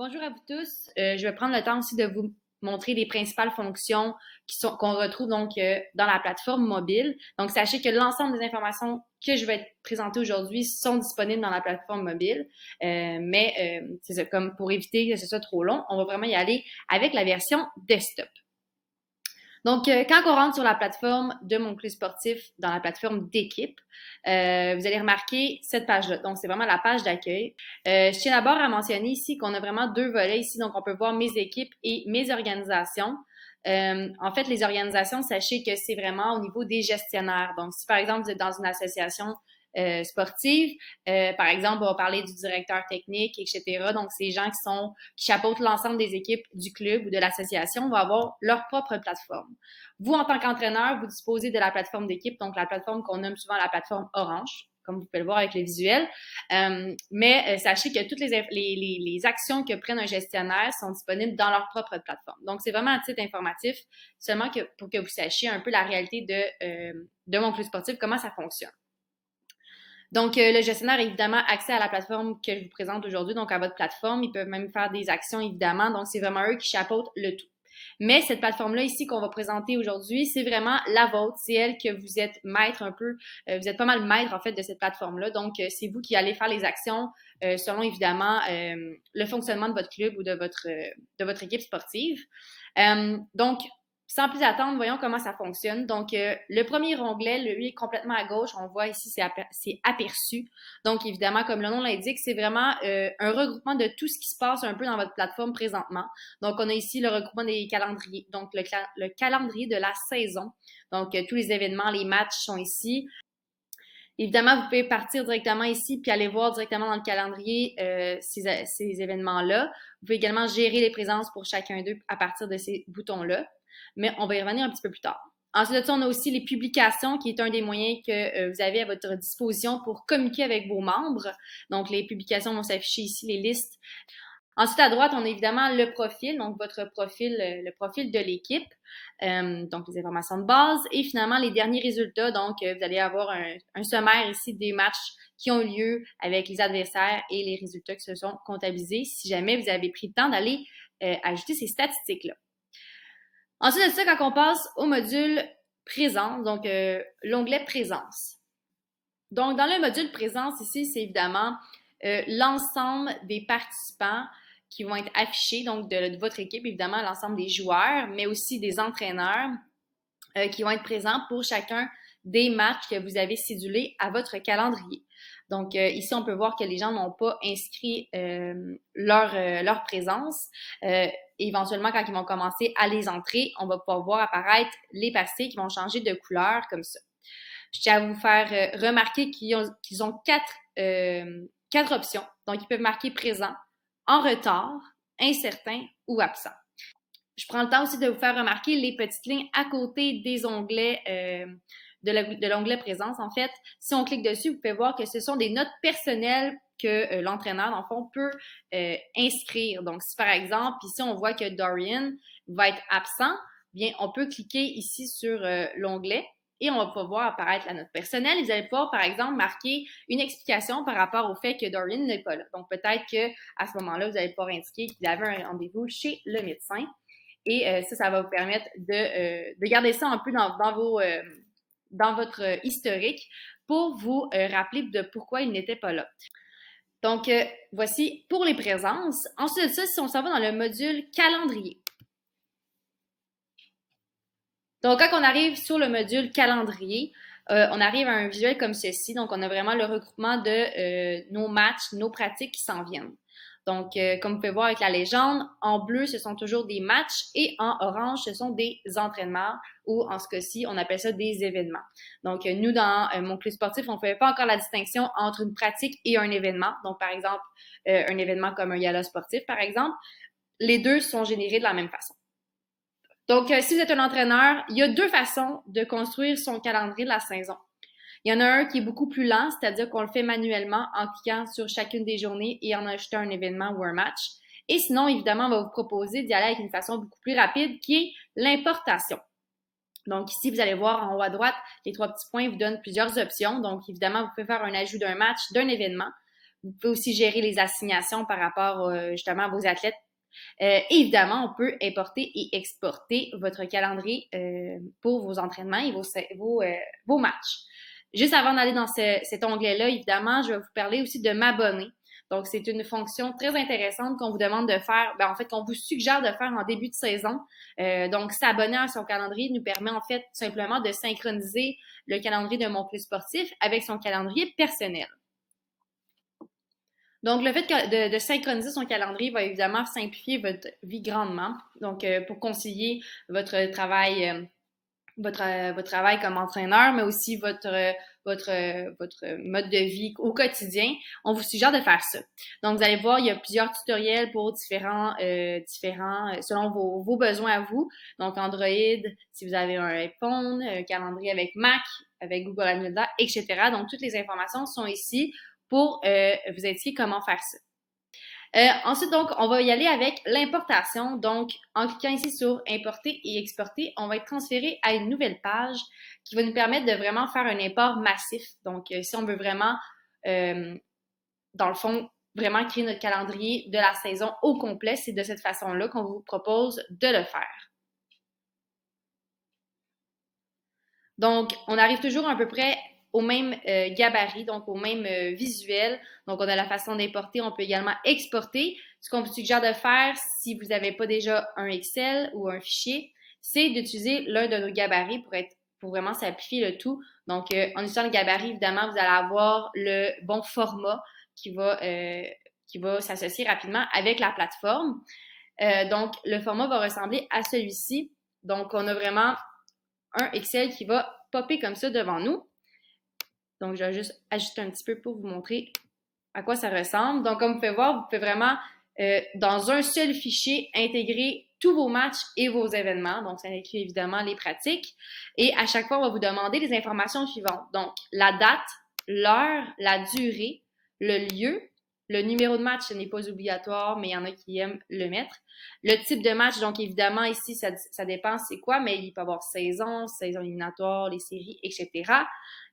Bonjour à vous tous. Je vais prendre le temps aussi de vous montrer les principales fonctions qu'on retrouve dans la plateforme mobile. Donc, sachez que l'ensemble des informations que je vais te présenter aujourd'hui sont disponibles dans la plateforme mobile. C'est ça, comme pour éviter que ce soit trop long, on va vraiment y aller avec la version desktop. Donc, quand on rentre sur la plateforme de Mon Club sportif, dans la plateforme d'équipe, vous allez remarquer cette page-là. Donc, c'est vraiment la page d'accueil. Je tiens d'abord à mentionner ici qu'on a vraiment deux volets ici. Donc, on peut voir mes équipes et mes organisations. En fait, les organisations, sachez que c'est vraiment au niveau des gestionnaires. Donc, si par exemple, vous êtes dans une association sportive, par exemple, on va parler du directeur technique, etc. Donc, ces gens qui chapeautent l'ensemble des équipes du club ou de l'association vont avoir leur propre plateforme. Vous, en tant qu'entraîneur, vous disposez de la plateforme d'équipe, donc la plateforme qu'on nomme souvent la plateforme orange, comme vous pouvez le voir avec le visuel. Sachez que toutes les actions que prennent un gestionnaire sont disponibles dans leur propre plateforme. Donc, c'est vraiment un titre informatif, seulement pour que vous sachiez un peu la réalité de Mon Club sportif, comment ça fonctionne. Donc, le gestionnaire a évidemment accès à la plateforme que je vous présente aujourd'hui, donc à votre plateforme. Ils peuvent même faire des actions, évidemment. Donc, c'est vraiment eux qui chapeautent le tout. Mais cette plateforme-là ici qu'on va présenter aujourd'hui, c'est vraiment la vôtre. C'est elle que vous êtes maître un peu. Vous êtes pas mal maître, en fait, de cette plateforme-là. Donc, c'est vous qui allez faire les actions selon, évidemment, le fonctionnement de votre club ou de votre équipe sportive. Donc, sans plus attendre, voyons comment ça fonctionne. Donc, le premier onglet, lui, est complètement à gauche. On voit ici, c'est aperçu. Donc, évidemment, comme le nom l'indique, c'est vraiment un regroupement de tout ce qui se passe un peu dans votre plateforme présentement. Donc, on a ici le regroupement des calendriers. Donc, le calendrier de la saison. Donc, tous les événements, les matchs sont ici. Évidemment, vous pouvez partir directement ici puis aller voir directement dans le calendrier ces événements-là. Vous pouvez également gérer les présences pour chacun d'eux à partir de ces boutons-là. Mais on va y revenir un petit peu plus tard. Ensuite de ça, on a aussi les publications, qui est un des moyens que vous avez à votre disposition pour communiquer avec vos membres. Donc, les publications vont s'afficher ici, les listes. Ensuite, à droite, on a évidemment le profil, donc votre profil, le profil de l'équipe, donc les informations de base, et finalement les derniers résultats. Donc, vous allez avoir un sommaire ici des matchs qui ont eu lieu avec les adversaires et les résultats qui se sont comptabilisés, si jamais vous avez pris le temps d'aller ajouter ces statistiques-là. Ensuite de ça, quand on passe au module présence, donc l'onglet présence. Donc, dans le module présence ici, c'est évidemment l'ensemble des participants qui vont être affichés, donc de votre équipe, évidemment, l'ensemble des joueurs, mais aussi des entraîneurs qui vont être présents pour chacun des matchs que vous avez cédulés à votre calendrier. Donc, ici, on peut voir que les gens n'ont pas inscrit leur présence. Éventuellement, quand ils vont commencer à les entrer, on va pouvoir voir apparaître les passés qui vont changer de couleur comme ça. Je tiens à vous faire remarquer qu'ils ont quatre options. Donc, ils peuvent marquer présent, en retard, incertain ou absent. Je prends le temps aussi de vous faire remarquer les petites lignes à côté des onglets de l'onglet présence. En fait, si on clique dessus, vous pouvez voir que ce sont des notes personnelles que l'entraîneur, dans le fond, peut inscrire. Donc, si par exemple, ici, on voit que Dorian va être absent, bien, on peut cliquer ici sur l'onglet et on va pouvoir voir apparaître la note personnelle. Et vous allez pouvoir, par exemple, marquer une explication par rapport au fait que Dorian n'est pas là. Donc, peut-être qu'à ce moment-là, vous allez pouvoir indiquer qu'il avait un rendez-vous chez le médecin. Et ça va vous permettre de garder ça un peu dans votre historique pour vous rappeler de pourquoi il n'était pas là. Donc, voici pour les présences. Ensuite de ça, si on s'en va dans le module calendrier. Donc, quand on arrive sur le module calendrier, on arrive à un visuel comme ceci. Donc, on a vraiment le regroupement de nos matchs, nos pratiques qui s'en viennent. Donc, comme vous pouvez voir avec la légende, en bleu, ce sont toujours des matchs et en orange, ce sont des entraînements ou en ce cas-ci, on appelle ça des événements. Donc, nous, dans Mon Club sportif, on ne fait pas encore la distinction entre une pratique et un événement. Donc, par exemple, un événement comme un gala sportif, par exemple, les deux sont générés de la même façon. Donc, si vous êtes un entraîneur, il y a deux façons de construire son calendrier de la saison. Il y en a un qui est beaucoup plus lent, c'est-à-dire qu'on le fait manuellement en cliquant sur chacune des journées et en ajoutant un événement ou un match. Et sinon, évidemment, on va vous proposer d'y aller avec une façon beaucoup plus rapide qui est l'importation. Donc ici, vous allez voir en haut à droite, les trois petits points vous donnent plusieurs options. Donc évidemment, vous pouvez faire un ajout d'un match, d'un événement. Vous pouvez aussi gérer les assignations par rapport justement à vos athlètes. Évidemment, on peut importer et exporter votre calendrier pour vos entraînements et vos matchs. Juste avant d'aller dans cet onglet-là, évidemment, je vais vous parler aussi de m'abonner. Donc, c'est une fonction très intéressante qu'on vous demande de faire, en fait, qu'on vous suggère de faire en début de saison. Donc, s'abonner à son calendrier nous permet en fait simplement de synchroniser le calendrier de Mon Plus Sportif avec son calendrier personnel. Donc, le fait de synchroniser son calendrier va évidemment simplifier votre vie grandement. Donc, pour concilier votre travail, votre travail comme entraîneur, mais aussi votre mode de vie au quotidien, on vous suggère de faire ça. Donc, vous allez voir, il y a plusieurs tutoriels pour différents selon vos besoins à vous. Donc, Android, si vous avez un iPhone, un calendrier avec Mac, avec Google Agenda, etc. Donc, toutes les informations sont ici pour vous indiquer comment faire ça. Ensuite, donc, on va y aller avec l'importation. Donc, en cliquant ici sur Importer et exporter, on va être transféré à une nouvelle page qui va nous permettre de vraiment faire un import massif. Donc, si on veut vraiment, dans le fond, vraiment créer notre calendrier de la saison au complet, c'est de cette façon-là qu'on vous propose de le faire. Donc, on arrive toujours à peu près au même gabarit, donc au même visuel. Donc, on a la façon d'importer, on peut également exporter. Ce qu'on vous suggère de faire, si vous n'avez pas déjà un Excel ou un fichier, c'est d'utiliser l'un de nos gabarits pour vraiment simplifier le tout. Donc, en utilisant le gabarit, évidemment, vous allez avoir le bon format qui va s'associer rapidement avec la plateforme. Donc, le format va ressembler à celui-ci. Donc, on a vraiment un Excel qui va popper comme ça devant nous. Donc, je vais juste ajuster un petit peu pour vous montrer à quoi ça ressemble. Donc, comme vous pouvez voir, vous pouvez vraiment, dans un seul fichier, intégrer tous vos matchs et vos événements. Donc, ça inclut évidemment les pratiques. Et à chaque fois, on va vous demander les informations suivantes. Donc, la date, l'heure, la durée, le lieu, le numéro de match, ce n'est pas obligatoire, mais il y en a qui aiment le mettre. Le type de match, donc évidemment, ici, ça dépend c'est quoi, mais il peut y avoir saison éliminatoire, les séries, etc.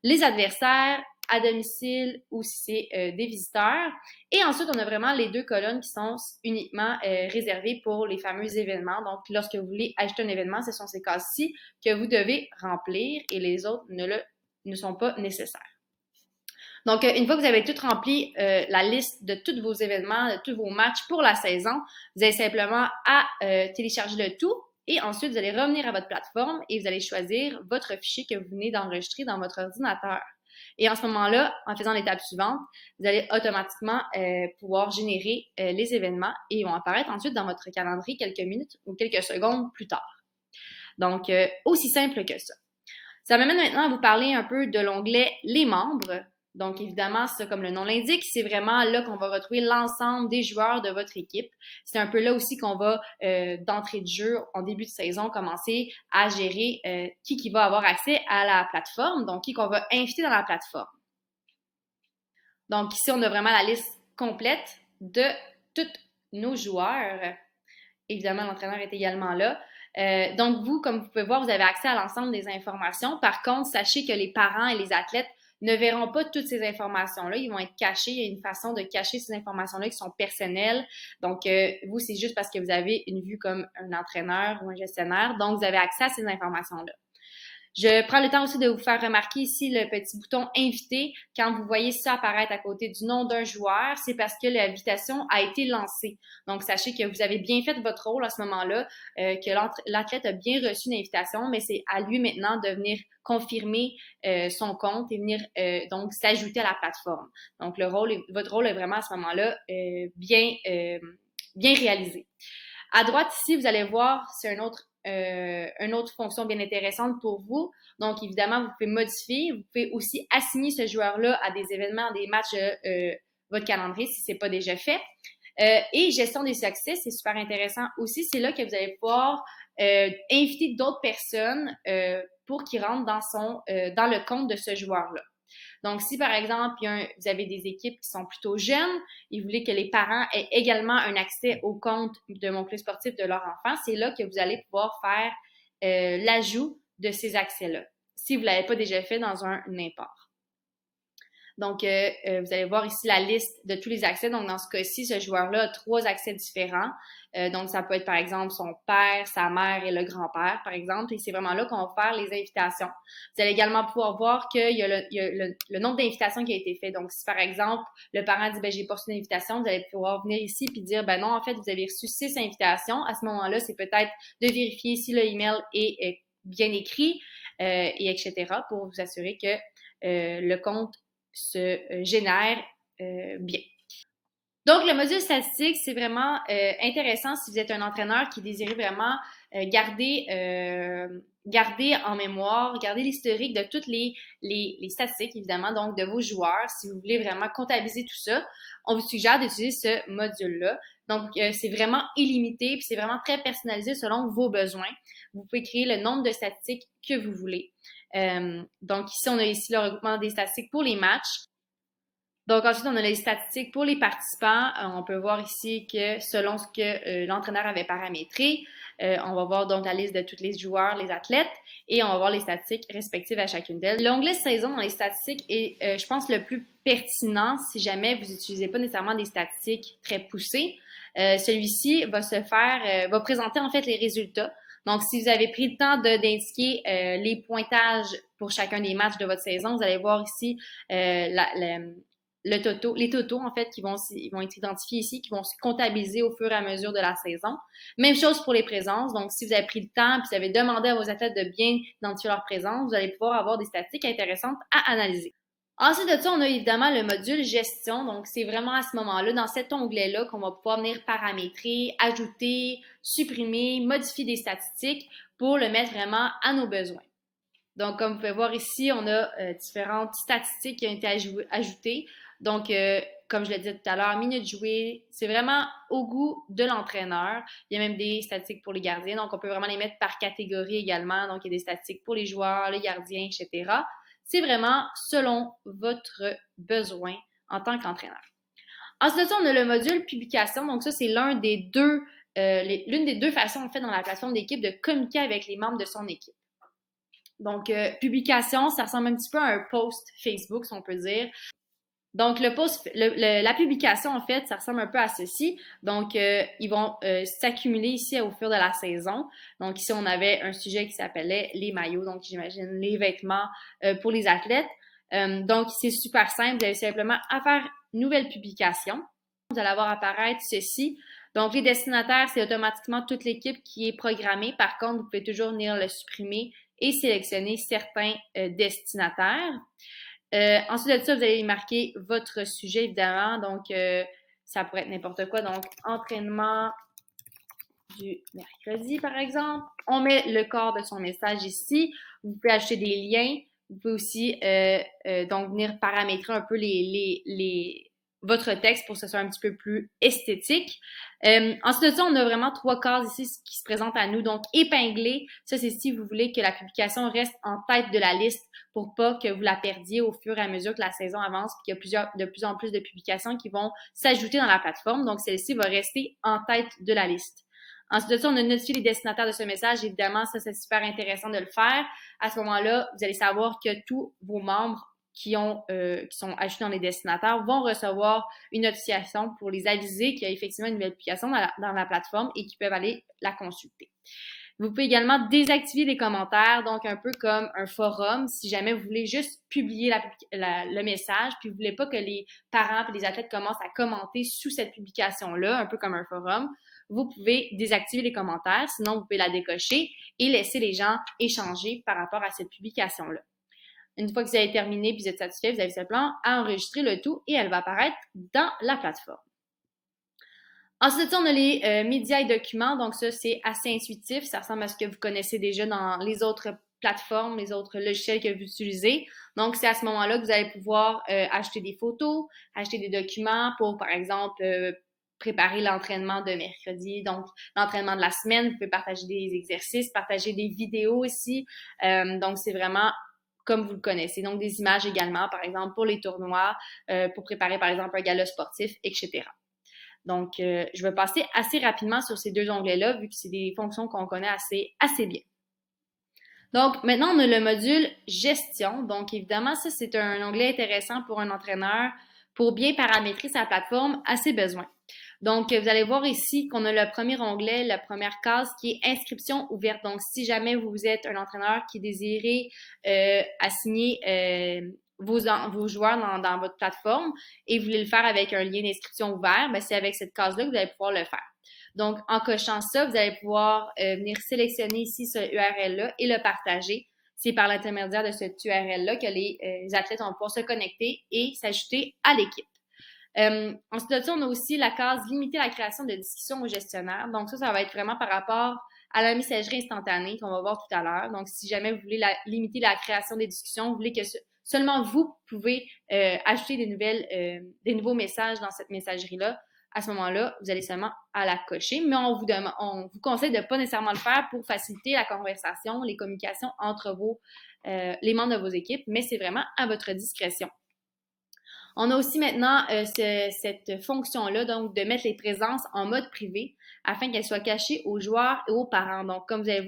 Les adversaires, à domicile ou si c'est des visiteurs. Et ensuite, on a vraiment les deux colonnes qui sont uniquement réservées pour les fameux événements. Donc, lorsque vous voulez ajouter un événement, ce sont ces cases-ci que vous devez remplir et les autres ne sont pas nécessaires. Donc, une fois que vous avez tout rempli la liste de tous vos événements, de tous vos matchs pour la saison, vous avez simplement à télécharger le tout et ensuite, vous allez revenir à votre plateforme et vous allez choisir votre fichier que vous venez d'enregistrer dans votre ordinateur. Et en ce moment-là, en faisant l'étape suivante, vous allez automatiquement pouvoir générer les événements et ils vont apparaître ensuite dans votre calendrier quelques minutes ou quelques secondes plus tard. Donc, aussi simple que ça. Ça m'amène maintenant à vous parler un peu de l'onglet « Les membres ». Donc, évidemment, ça, comme le nom l'indique, c'est vraiment là qu'on va retrouver l'ensemble des joueurs de votre équipe. C'est un peu là aussi qu'on va, d'entrée de jeu, en début de saison, commencer à gérer qui va avoir accès à la plateforme, donc qui qu'on va inviter dans la plateforme. Donc, ici, on a vraiment la liste complète de tous nos joueurs. Évidemment, l'entraîneur est également là. Donc, vous, comme vous pouvez voir, vous avez accès à l'ensemble des informations. Par contre, sachez que les parents et les athlètes ne verront pas toutes ces informations-là. Ils vont être cachés. Il y a une façon de cacher ces informations-là qui sont personnelles. Donc, vous, c'est juste parce que vous avez une vue comme un entraîneur ou un gestionnaire. Donc, vous avez accès à ces informations-là. Je prends le temps aussi de vous faire remarquer ici le petit bouton « Inviter ». Quand vous voyez ça apparaître à côté du nom d'un joueur, c'est parce que l'invitation a été lancée. Donc, sachez que vous avez bien fait votre rôle à ce moment-là, que l'athlète a bien reçu une invitation, mais c'est à lui maintenant de venir confirmer son compte et venir donc s'ajouter à la plateforme. Donc, votre rôle est vraiment à ce moment-là bien réalisé. À droite ici, vous allez voir, c'est une autre fonction bien intéressante pour vous. Donc, évidemment, vous pouvez modifier. Vous pouvez aussi assigner ce joueur-là à des événements, des matchs de votre calendrier si ce n'est pas déjà fait. Et gestion des succès, c'est super intéressant aussi. C'est là que vous allez pouvoir inviter d'autres personnes pour qu'ils rentrent dans le compte de ce joueur-là. Donc, si par exemple, vous avez des équipes qui sont plutôt jeunes et vous voulez que les parents aient également un accès au compte de Mon Plus Sportif de leur enfant, c'est là que vous allez pouvoir faire l'ajout de ces accès-là, si vous ne l'avez pas déjà fait dans un import. Donc, vous allez voir ici la liste de tous les accès. Donc, dans ce cas-ci, ce joueur-là a 3 accès différents. Donc, ça peut être, par exemple, son père, sa mère et le grand-père, par exemple. Et c'est vraiment là qu'on va faire les invitations. Vous allez également pouvoir voir qu'il y a le nombre d'invitations qui a été fait. Donc, si, par exemple, le parent dit, ben, j'ai pas reçu d'invitation, vous allez pouvoir venir ici puis dire, ben non, en fait, vous avez reçu 6 invitations. À ce moment-là, c'est peut-être de vérifier si le email est bien écrit, et etc. pour vous assurer que le compte se génère bien. Donc, le module statistique, c'est vraiment intéressant si vous êtes un entraîneur qui désire vraiment garder en mémoire, garder l'historique de toutes les statistiques, évidemment, donc de vos joueurs. Si vous voulez vraiment comptabiliser tout ça, on vous suggère d'utiliser ce module-là. Donc, c'est vraiment illimité, puis c'est vraiment très personnalisé selon vos besoins. Vous pouvez créer le nombre de statistiques que vous voulez. Donc, ici, on a ici le regroupement des statistiques pour les matchs. Donc, ensuite, on a les statistiques pour les participants. On peut voir ici que selon ce que l'entraîneur avait paramétré, on va voir donc la liste de tous les joueurs, les athlètes, et on va voir les statistiques respectives à chacune d'elles. L'onglet saison dans les statistiques est, je pense, le plus pertinent si jamais vous n'utilisez pas nécessairement des statistiques très poussées. Celui-ci va présenter en fait les résultats. Donc, si vous avez pris le temps d'indiquer les pointages pour chacun des matchs de votre saison, vous allez voir ici les totaux, en fait, ils vont être identifiés ici, qui vont se comptabiliser au fur et à mesure de la saison. Même chose pour les présences. Donc, si vous avez pris le temps et vous avez demandé à vos athlètes de bien identifier leur présence, vous allez pouvoir avoir des statistiques intéressantes à analyser. Ensuite de ça, on a évidemment le module gestion. Donc, c'est vraiment à ce moment-là, dans cet onglet-là, qu'on va pouvoir venir paramétrer, ajouter, supprimer, modifier des statistiques pour le mettre vraiment à nos besoins. Donc, comme vous pouvez voir ici, on a différentes statistiques qui ont été ajoutées. Donc, comme je l'ai dit tout à l'heure, minutes jouées, c'est vraiment au goût de l'entraîneur. Il y a même des statistiques pour les gardiens, donc on peut vraiment les mettre par catégorie également. Donc, il y a des statistiques pour les joueurs, les gardiens, etc. C'est vraiment selon votre besoin en tant qu'entraîneur. Ensuite de ça, on a le module publication. Donc, ça, c'est l'une des deux façons, en fait, dans la plateforme d'équipe de communiquer avec les membres de son équipe. Donc, publication, ça ressemble un petit peu à un post Facebook, si on peut dire. Donc, la publication, en fait, ça ressemble un peu à ceci. Donc, ils vont s'accumuler ici au fur de la saison. Donc, ici, on avait un sujet qui s'appelait les maillots. Donc, j'imagine les vêtements pour les athlètes. Donc, c'est super simple. Vous avez simplement à faire une nouvelle publication. Vous allez avoir apparaître ceci. Donc, les destinataires, c'est automatiquement toute l'équipe qui est programmée. Par contre, vous pouvez toujours venir le supprimer et sélectionner certains destinataires. Ensuite de ça, vous allez marquer votre sujet, évidemment. Donc, ça pourrait être n'importe quoi. Donc, entraînement du mercredi, par exemple. On met le corps de son message ici. Vous pouvez ajouter des liens. Vous pouvez aussi donc venir paramétrer un peu votre texte pour que ce soit un petit peu plus esthétique. Ensuite de ça, on a vraiment 3 cases ici qui se présentent à nous. Donc, épingler, ça c'est si vous voulez que la publication reste en tête de la liste pour pas que vous la perdiez au fur et à mesure que la saison avance, puis qu'il y a de plus en plus de publications qui vont s'ajouter dans la plateforme. Donc, celle-ci va rester en tête de la liste. Ensuite de ça, on a notifié les destinataires de ce message. Évidemment, ça, c'est super intéressant de le faire. À ce moment-là, vous allez savoir que tous vos membres qui sont ajoutés dans les destinataires vont recevoir une notification pour les aviser qu'il y a effectivement une nouvelle publication dans la plateforme et qu'ils peuvent aller la consulter. Vous pouvez également désactiver les commentaires, donc un peu comme un forum, si jamais vous voulez juste publier le message, puis vous voulez pas que les parents et les athlètes commencent à commenter sous cette publication-là, un peu comme un forum. Vous pouvez désactiver les commentaires, sinon vous pouvez la décocher et laisser les gens échanger par rapport à cette publication-là. Une fois que vous avez terminé et vous êtes satisfait, vous avez simplement à enregistrer le tout et elle va apparaître dans la plateforme. Ensuite, on a les médias et documents. Donc, ça, c'est assez intuitif. Ça ressemble à ce que vous connaissez déjà dans les autres plateformes, les autres logiciels que vous utilisez. Donc, c'est à ce moment-là que vous allez pouvoir acheter des photos, acheter des documents pour, par exemple, préparer l'entraînement de mercredi, donc l'entraînement de la semaine. Vous pouvez partager des exercices, partager des vidéos aussi. Donc, c'est vraiment comme vous le connaissez. Donc, des images également, par exemple, pour les tournois, pour préparer, par exemple, un gala sportif, etc. Donc, je vais passer assez rapidement sur ces 2 onglets-là, vu que c'est des fonctions qu'on connaît assez bien. Donc, maintenant, on a le module gestion. Donc, évidemment, ça, c'est un onglet intéressant pour un entraîneur pour bien paramétrer sa plateforme à ses besoins. Donc, vous allez voir ici qu'on a le premier onglet, la première case qui est inscription ouverte. Donc, si jamais vous êtes un entraîneur qui désirez assigner vos joueurs dans votre plateforme et vous voulez le faire avec un lien d'inscription ouvert, ben, c'est avec cette case-là que vous allez pouvoir le faire. Donc, en cochant ça, vous allez pouvoir venir sélectionner ici ce URL-là et le partager. C'est par l'intermédiaire de cette URL-là que les athlètes vont pouvoir se connecter et s'ajouter à l'équipe. Ensuite de ça, on a aussi la case limiter la création de discussions aux gestionnaires. Donc, ça va être vraiment par rapport à la messagerie instantanée qu'on va voir tout à l'heure. Donc, si jamais vous voulez limiter la création des discussions, vous voulez que seulement vous pouvez ajouter des nouveaux messages dans cette messagerie-là, à ce moment-là, vous allez seulement à la cocher, mais on vous conseille de ne pas nécessairement le faire pour faciliter la conversation, les communications entre les membres de vos équipes, mais c'est vraiment à votre discrétion. On a aussi maintenant cette fonction-là, donc de mettre les présences en mode privé afin qu'elles soient cachées aux joueurs et aux parents. Donc, comme vous avez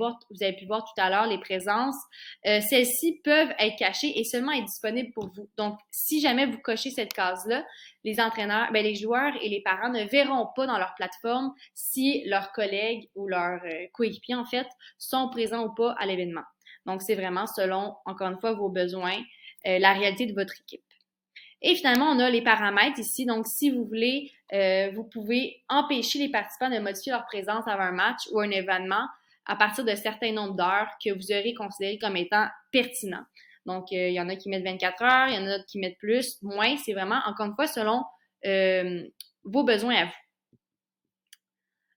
pu voir tout à l'heure, les présences, celles-ci peuvent être cachées et seulement être disponibles pour vous. Donc, si jamais vous cochez cette case-là, les entraîneurs, les joueurs et les parents ne verront pas dans leur plateforme si leurs collègues ou leurs coéquipiers, en fait, sont présents ou pas à l'événement. Donc, c'est vraiment selon, encore une fois, vos besoins, la réalité de votre équipe. Et finalement, on a les paramètres ici. Donc, si vous voulez, vous pouvez empêcher les participants de modifier leur présence avant un match ou un événement à partir de certains nombres d'heures que vous aurez considéré comme étant pertinents. Donc, il y en a qui mettent 24 heures, il y en a d'autres qui mettent plus, moins. C'est vraiment, encore une fois, selon vos besoins à vous.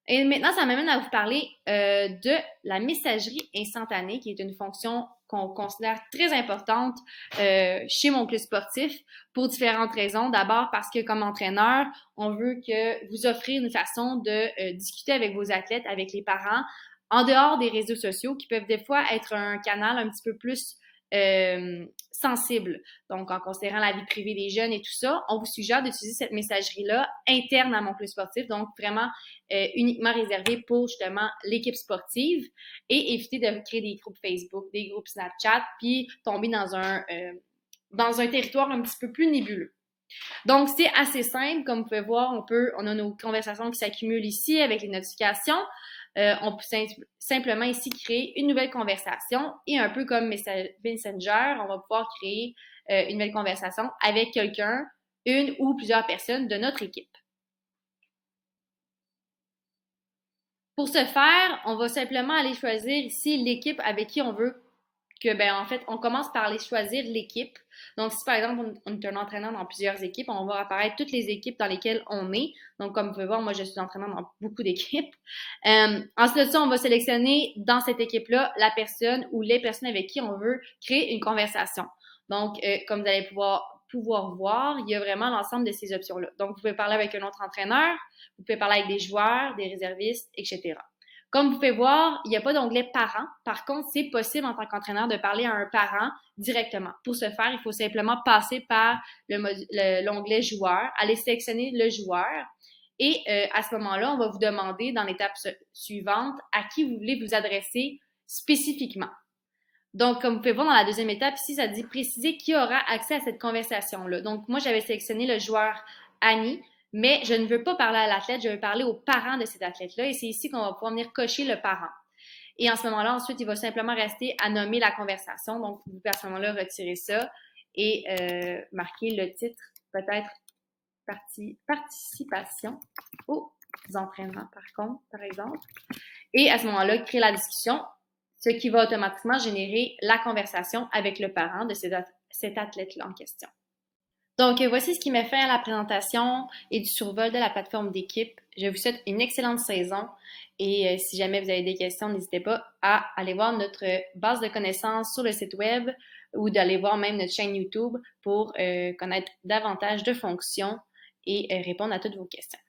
Et maintenant, ça m'amène à vous parler de la messagerie instantanée, qui est une fonction qu'on considère très importante chez mon club sportif pour différentes raisons. D'abord parce que comme entraîneur, on veut que vous offrir une façon de discuter avec vos athlètes, avec les parents, en dehors des réseaux sociaux, qui peuvent des fois être un canal un petit peu plus sensible. Donc, en considérant la vie privée des jeunes et tout ça, on vous suggère d'utiliser cette messagerie-là interne à mon club sportif, donc vraiment uniquement réservée pour justement l'équipe sportive et éviter de créer des groupes Facebook, des groupes Snapchat, puis tomber dans un territoire un petit peu plus nébuleux. Donc, c'est assez simple. Comme vous pouvez voir, on a nos conversations qui s'accumulent ici avec les notifications. On peut simplement ici créer une nouvelle conversation et un peu comme Messenger, on va pouvoir créer une nouvelle conversation avec quelqu'un, une ou plusieurs personnes de notre équipe. Pour ce faire, on va simplement aller choisir ici l'équipe avec qui on veut en fait, on commence par aller choisir l'équipe. Donc, si par exemple, on est un entraîneur dans plusieurs équipes, on va apparaître toutes les équipes dans lesquelles on est. Donc, comme vous pouvez voir, moi, je suis entraîneur dans beaucoup d'équipes. Ensuite de ça, on va sélectionner dans cette équipe-là la personne ou les personnes avec qui on veut créer une conversation. Donc, comme vous allez pouvoir voir, il y a vraiment l'ensemble de ces options-là. Donc, vous pouvez parler avec un autre entraîneur, vous pouvez parler avec des joueurs, des réservistes, etc. Comme vous pouvez voir, il n'y a pas d'onglet parent. Par contre, c'est possible en tant qu'entraîneur de parler à un parent directement. Pour ce faire, il faut simplement passer par l'onglet joueur, aller sélectionner le joueur. Et à ce moment-là, on va vous demander dans l'étape suivante à qui vous voulez vous adresser spécifiquement. Donc, comme vous pouvez voir dans la deuxième étape, ici, ça dit préciser qui aura accès à cette conversation-là. Donc, moi, j'avais sélectionné le joueur Annie, mais je ne veux pas parler à l'athlète, je veux parler aux parents de cet athlète-là. Et c'est ici qu'on va pouvoir venir cocher le parent. Et en ce moment-là, ensuite, il va simplement rester à nommer la conversation. Donc, vous pouvez à ce moment-là retirer ça et marquer le titre, peut-être participation aux entraînements, par exemple. Et à ce moment-là, créer la discussion, ce qui va automatiquement générer la conversation avec le parent de cet athlète-là en question. Donc, voici ce qui met fin à la présentation et du survol de la plateforme d'équipe. Je vous souhaite une excellente saison et si jamais vous avez des questions, n'hésitez pas à aller voir notre base de connaissances sur le site web ou d'aller voir même notre chaîne YouTube pour connaître davantage de fonctions et répondre à toutes vos questions.